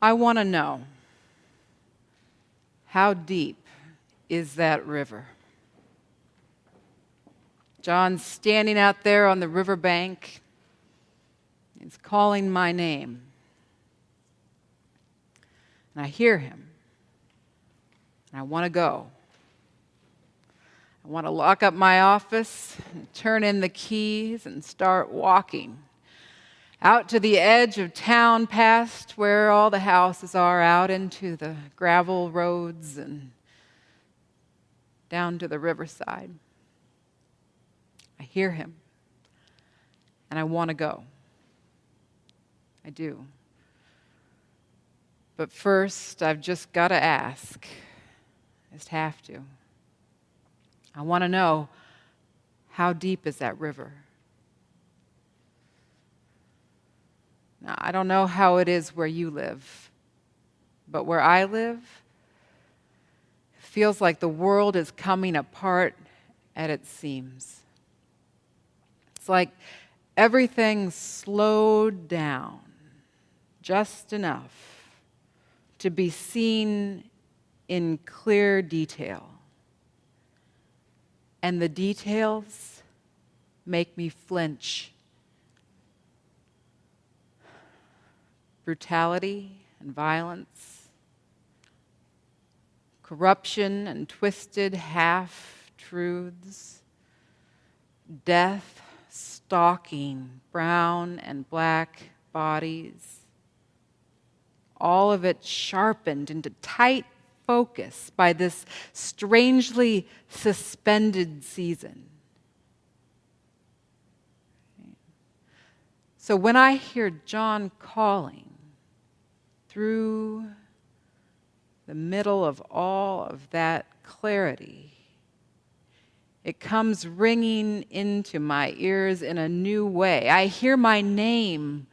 I want to know, how deep is that river? John's standing out there on the riverbank. He's calling my name. And I hear him. And I want to go. I want to lock up my office and turn in the keys and start walking out to the edge of town, past where all the houses are, out into the gravel roads and down to the riverside. I hear him, and I want to go. I do. But first, I've just got to ask. I just have to. I want to know, how deep is that river? Now, I don't know how it is where you live, but where I live, it feels like the world is coming apart at its seams. It's like everything slowed down just enough to be seen in clear detail. And the details make me flinch. Brutality and violence, corruption and twisted half-truths, death stalking brown and black bodies, all of it sharpened into tight focus by this strangely suspended season. So when I hear John calling through the middle of all of that clarity, it comes ringing into my ears in a new way. I hear my name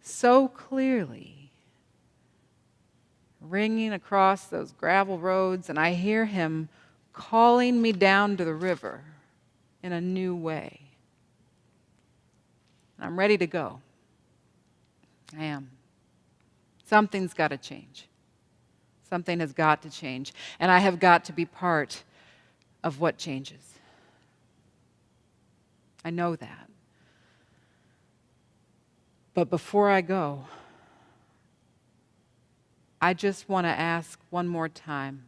so clearly, ringing across those gravel roads, and I hear him calling me down to the river in a new way. I'm ready to go. I am. Something's got to change. Something has got to change. And I have got to be part of what changes. I know that. But before I go, I just want to ask one more time,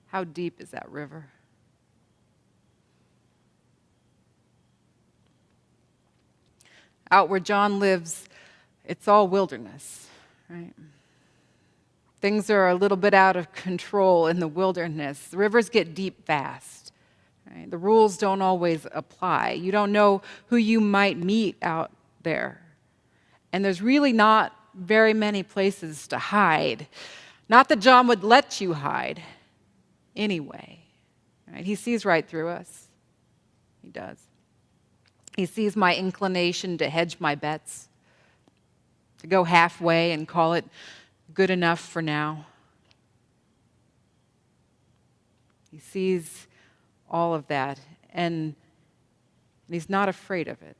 how deep is that river? Out where John lives, it's all wilderness, right? Things are a little bit out of control in the wilderness. The rivers get deep fast. Right? The rules don't always apply. You don't know who you might meet out there. And there's really not very many places to hide. Not that John would let you hide anyway. Right? He sees right through us. He does. He sees my inclination to hedge my bets, to go halfway and call it good enough for now. He sees all of that, and he's not afraid of it.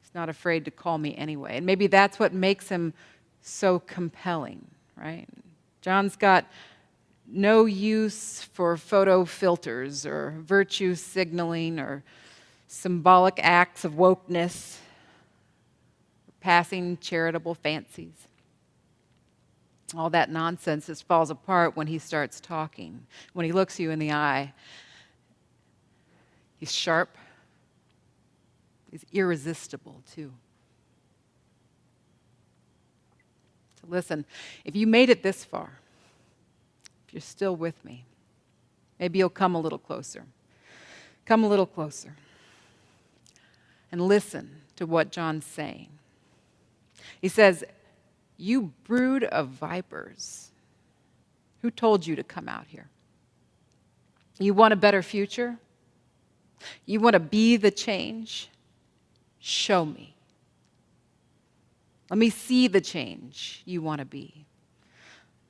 He's not afraid to call me anyway. And maybe that's what makes him so compelling, right? John's got no use for photo filters or virtue signaling or symbolic acts of wokeness, passing charitable fancies. All that nonsense just falls apart when he starts talking. When he looks you in the eye, he's sharp. He's irresistible, too. So listen, if you made it this far, if you're still with me, maybe you'll come a little closer. Come a little closer and listen to what John's saying. He says, "You brood of vipers, who told you to come out here? You want a better future? You want to be the change? Show me. Let me see the change you want to be.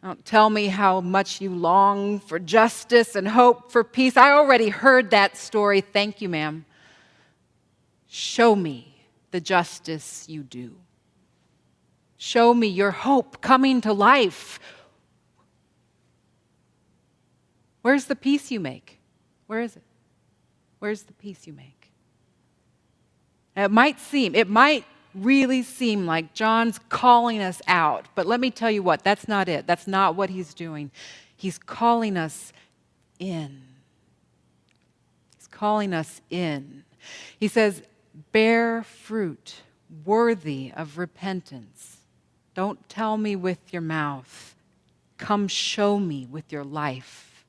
Don't tell me how much you long for justice and hope for peace. I already heard that story. Thank you, ma'am. Show me the justice you do. Show me your hope coming to life. Where's the peace you make? Where is it? Where's the peace you make? It might really seem like John's calling us out, but let me tell you what, that's not it. That's not what he's doing. He's calling us in. He's calling us in. He says, bear fruit worthy of repentance. Don't tell me with your mouth. Come show me with your life.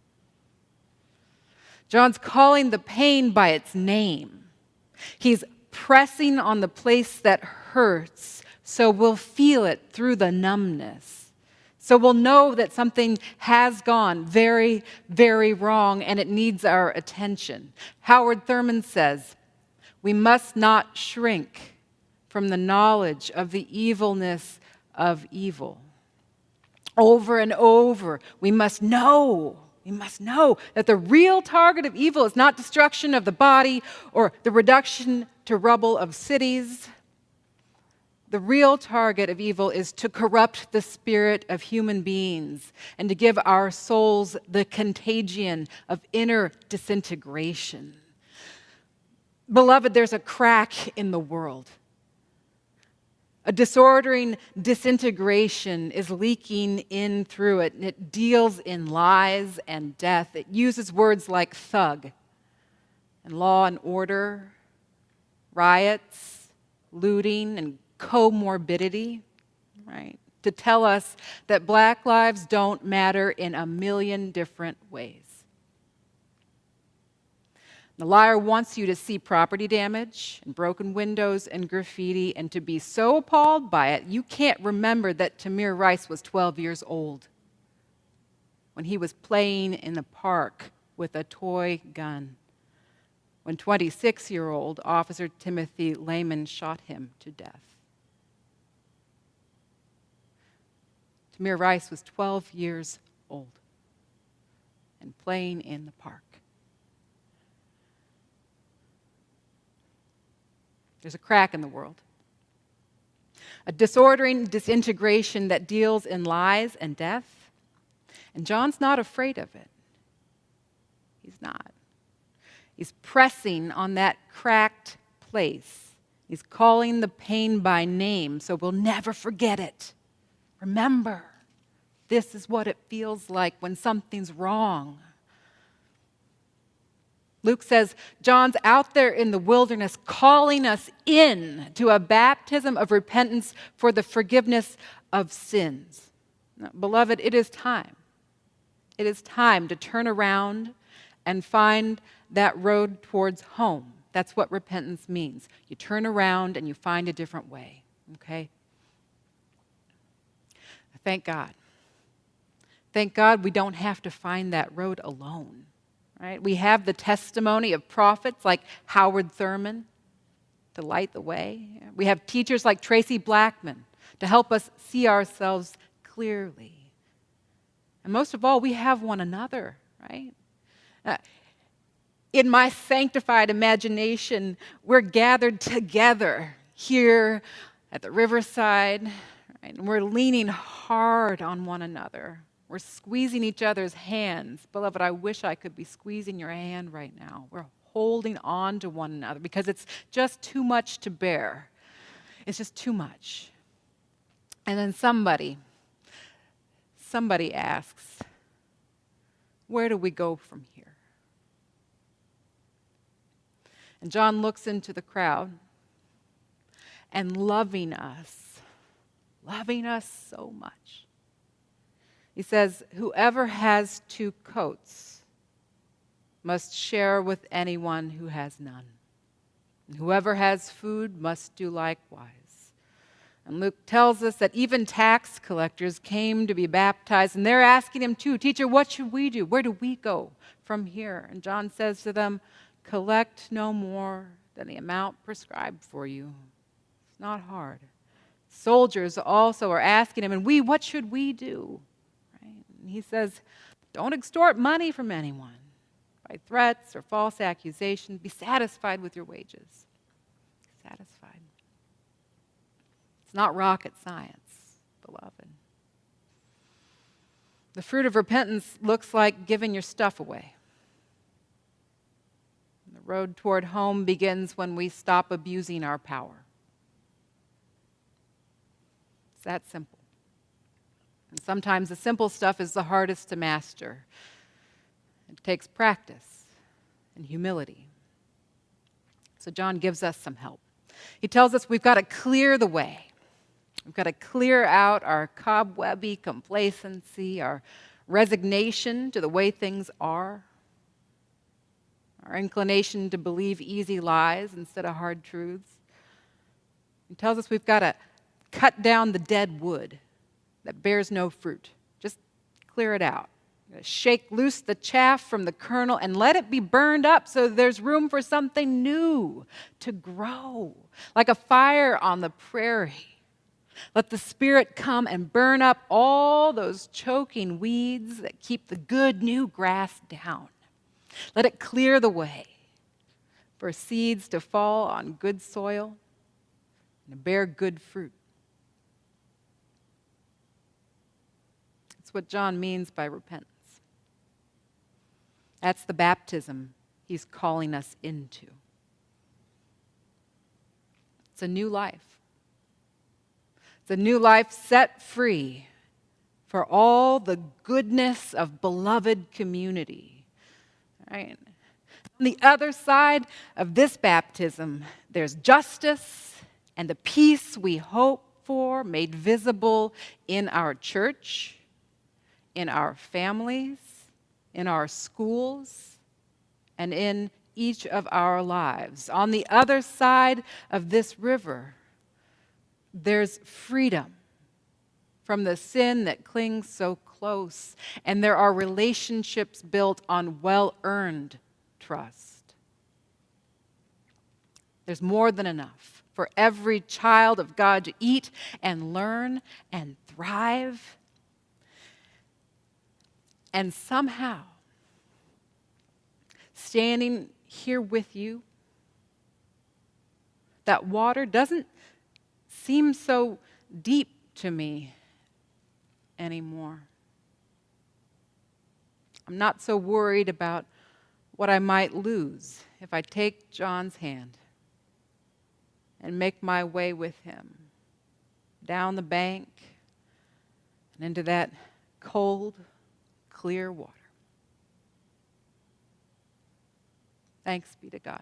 John's calling the pain by its name. He's pressing on the place that hurts so we'll feel it through the numbness. So we'll know that something has gone very, very wrong and it needs our attention. Howard Thurman says, we must not shrink from the knowledge of the evilness of evil. Over and over, we must know that the real target of evil is not destruction of the body or the reduction to rubble of cities. The real target of evil is to corrupt the spirit of human beings and to give our souls the contagion of inner disintegration. Beloved, there's a crack in the world. A disordering disintegration is leaking in through it, and it deals in lies and death. It uses words like thug and law and order, riots, looting, and comorbidity, right? To tell us that black lives don't matter in a million different ways. The liar wants you to see property damage and broken windows and graffiti and to be so appalled by it, you can't remember that Tamir Rice was 12 years old when he was playing in the park with a toy gun, when 26-year-old Officer Timothy Lehman shot him to death. Tamir Rice was 12 years old and playing in the park. There's a crack in the world. A disordering disintegration that deals in lies and death. And John's not afraid of it. He's not. He's pressing on that cracked place. He's calling the pain by name so we'll never forget it. Remember, this is what it feels like when something's wrong. Luke says, John's out there in the wilderness calling us in to a baptism of repentance for the forgiveness of sins. Now, beloved, it is time. It is time to turn around and find that road towards home. That's what repentance means. You turn around and you find a different way, okay? Thank God. Thank God we don't have to find that road alone. Right? We have the testimony of prophets like Howard Thurman to light the way. We have teachers like Tracy Blackman to help us see ourselves clearly. And most of all, we have one another, right? In my sanctified imagination, we're gathered together here at the riverside, right? And we're leaning hard on one another. We're squeezing each other's hands. Beloved, I wish I could be squeezing your hand right now. We're holding on to one another because it's just too much to bear. It's just too much. And then somebody asks, where do we go from here? And John looks into the crowd and loving us so much. He says, whoever has 2 coats must share with anyone who has none. And whoever has food must do likewise. And Luke tells us that even tax collectors came to be baptized, and they're asking him too, Teacher, what should we do? Where do we go from here? And John says to them, collect no more than the amount prescribed for you. It's not hard. Soldiers also are asking him, and what should we do? And he says, don't extort money from anyone by threats or false accusations. Be satisfied with your wages. Be satisfied. It's not rocket science. beloved. The fruit of repentance looks like giving your stuff away. The road toward home begins when we stop abusing our power. It's that simple. And sometimes the simple stuff is the hardest to master. It takes practice and humility. So John gives us some help. He tells us we've got to clear the way. We've got to clear out our cobwebby complacency, our resignation to the way things are, our inclination to believe easy lies instead of hard truths. He tells us we've got to cut down the dead wood that bears no fruit. Just clear it out. Shake loose the chaff from the kernel and let it be burned up so there's room for something new to grow, like a fire on the prairie. Let the Spirit come and burn up all those choking weeds that keep the good new grass down. Let it clear the way for seeds to fall on good soil and to bear good fruit. That's what John means by repentance. That's the baptism he's calling us into. It's a new life. It's a new life set free for all the goodness of beloved community. Right? On the other side of this baptism, there's justice and the peace we hope for made visible in our church, in our families, in our schools, and in each of our lives. On the other side of this river, there's freedom from the sin that clings so close, and there are relationships built on well-earned trust. There's more than enough for every child of God to eat and learn and thrive. And somehow, standing here with you, that water doesn't seem so deep to me anymore. I'm not so worried about what I might lose if I take John's hand and make my way with him down the bank and into that cold, clear water. Thanks be to God.